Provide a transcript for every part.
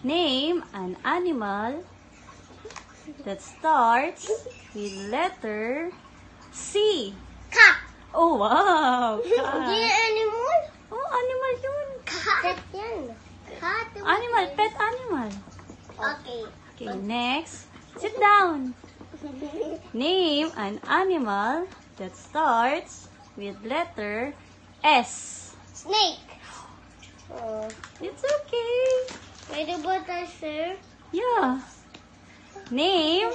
Name an animal that starts with letter C. Cat. Oh, wow! Hindi Cat. animal. Oh, animal yun. Cat yan. Cat. Animal, pet animal. Okay. Okay, next. Sit down. Name an animal that starts with letter S. Snake. Oh. It's okay. Pwede ba tayo, sir? Yeah. Name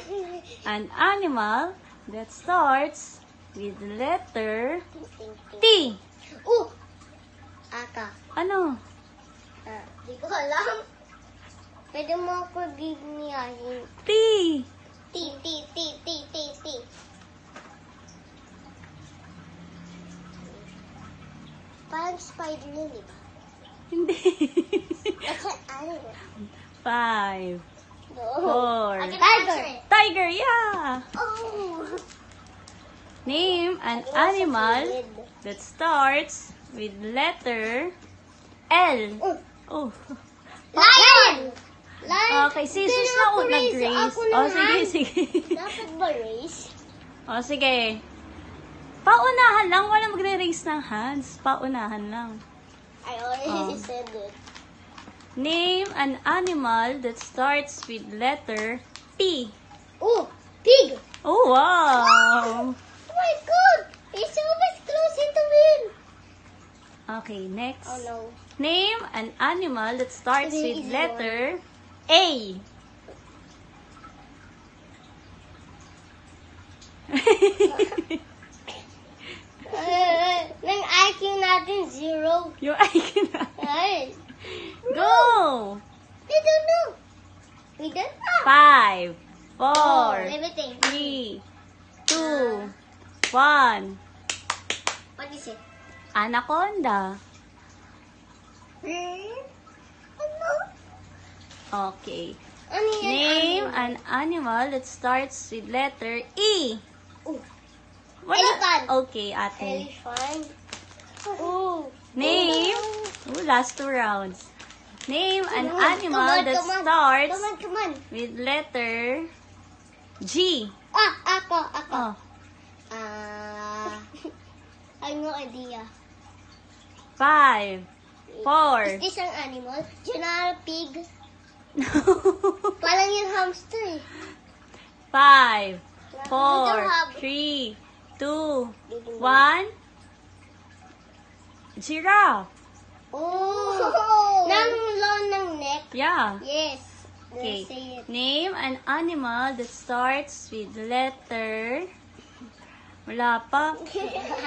an animal that starts with letter T. Aka. Ano? Di ko alam. Pwede mo ako bigniyahin. T. T. Parang spider yun, di ba? Hindi. Kasi ano ba? 5, No. 4. Tiger. Tiger, yeah. Oh. Name an animal that starts with letter L. Oh. Lion. Lion. Okay, scissors na ako nag-race. Oh, sige. Dapat ba race? Oh, sige. Paunahan lang. Wala magre-raise ng hands. Paunahan lang. I already said it. Name an animal that starts with letter P. Oh, pig. Oh, wow. Oh my god. It's always close to win. Okay, next. Oh no. Name an animal that starts This is with easy letter A. Nang IQ natin 0. Yung IQ na. Ay. Go! We don't know. We don't know. 5, 4, Everything. 3, 2, 1. What is it? Anaconda. Ano? Okay. Ano yan? Name Ano? an animal that starts with letter E. Oh. Wala. Elephant. Okay, ate. Elephant. Oh. Name. Oh, last 2 rounds. Name an animal that Come starts on. with letter G. Ako. Oh. I have no idea. 5, 4. Is this an animal? General pig? Parang yung hamster eh. 5, We don't 4, have- 3, 2, 1. Giraffe. Oh! Nang long ng neck? Yeah. Yes. Okay. Say it. Name an animal that starts with letter... Wala pa.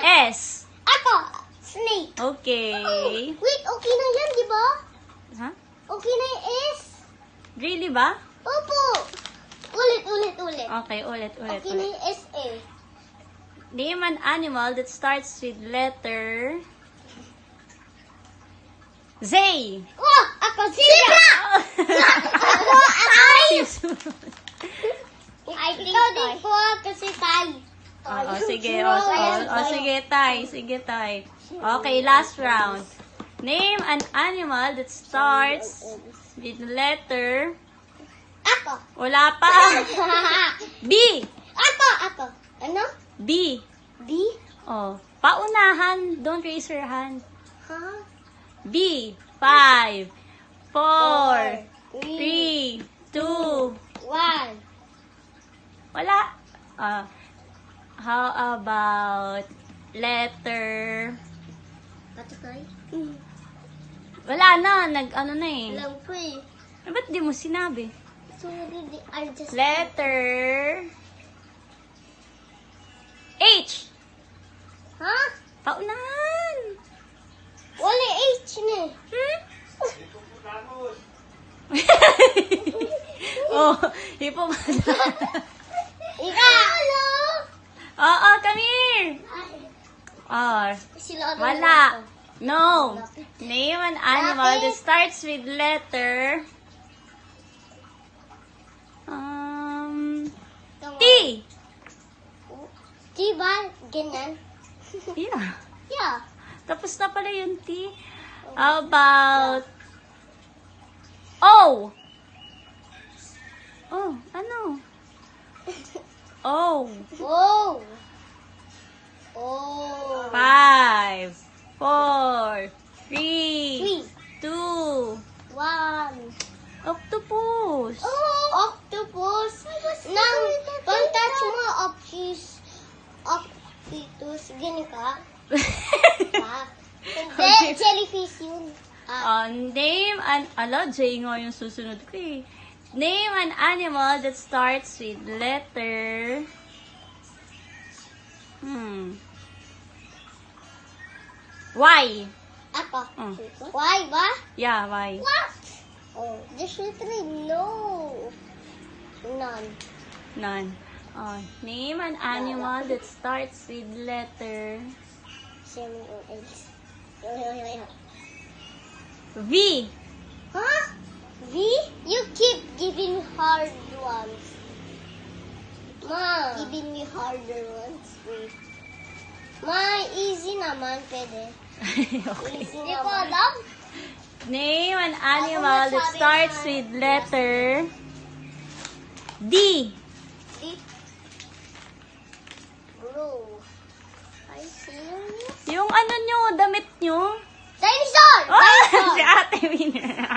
S. Ako! Snake. Okay. Wait, okay na yan, di ba? Ha? Okay na yung S. Really ba? Opo. Ulit. Okay, ulit. Okay na yung S eh. Name an animal that starts with letter... Z. Oh! Ako! Zebra! Ako! I think ikaw din po kasi tayo. Oh, sige. Sige, Tay. Okay, last round. Name an animal that starts with letter... Ako. Wala pa. B. Ako. Ano? B. B? Oh, paunahan. Don't raise your hand. Huh? B. 5, 4, 3, 3, 2. 1. Wala. How about letter... Patay? Wala na. Ano na eh. Alam ko eh. Ba't di mo sinabi? Sorry, I just... Letter... H. Ha? Paunahan. Wala H na eh. Oh, hippopotamus. Hello? Oo, come here. Sila Wala. No. Name an animal that starts with letter... T. Diba? Ganyan? Yeah. Yeah. Tapos na pala yung T. How about... O. Ano? Oh. Oh. Oh. 5, 4, 3, Three. 2. One. Octopus. Oh. Octopus. Nang pag-touch mo octopus, ganun ka? Ah. Hindi, jellyfish yun. Name an... Ala, J nga yung susunod ko eh. Name an animal that starts with letter... Y. Ako. Mm. Why ba? Yeah, Y. What? Oh, there's literally no. None. None. Name an animal that starts with letter... V. Huh? V? You keep giving hard ones. Ma, giving me harder ones. Ma, easy naman, pwede. Okay. Easy Hindi ko alam. Name an animal that starts with letter D. Bro. Are you serious? Yung ano nyo, damit nyo. Dinosaur! Oh, Dinosaur! si Ate Winner.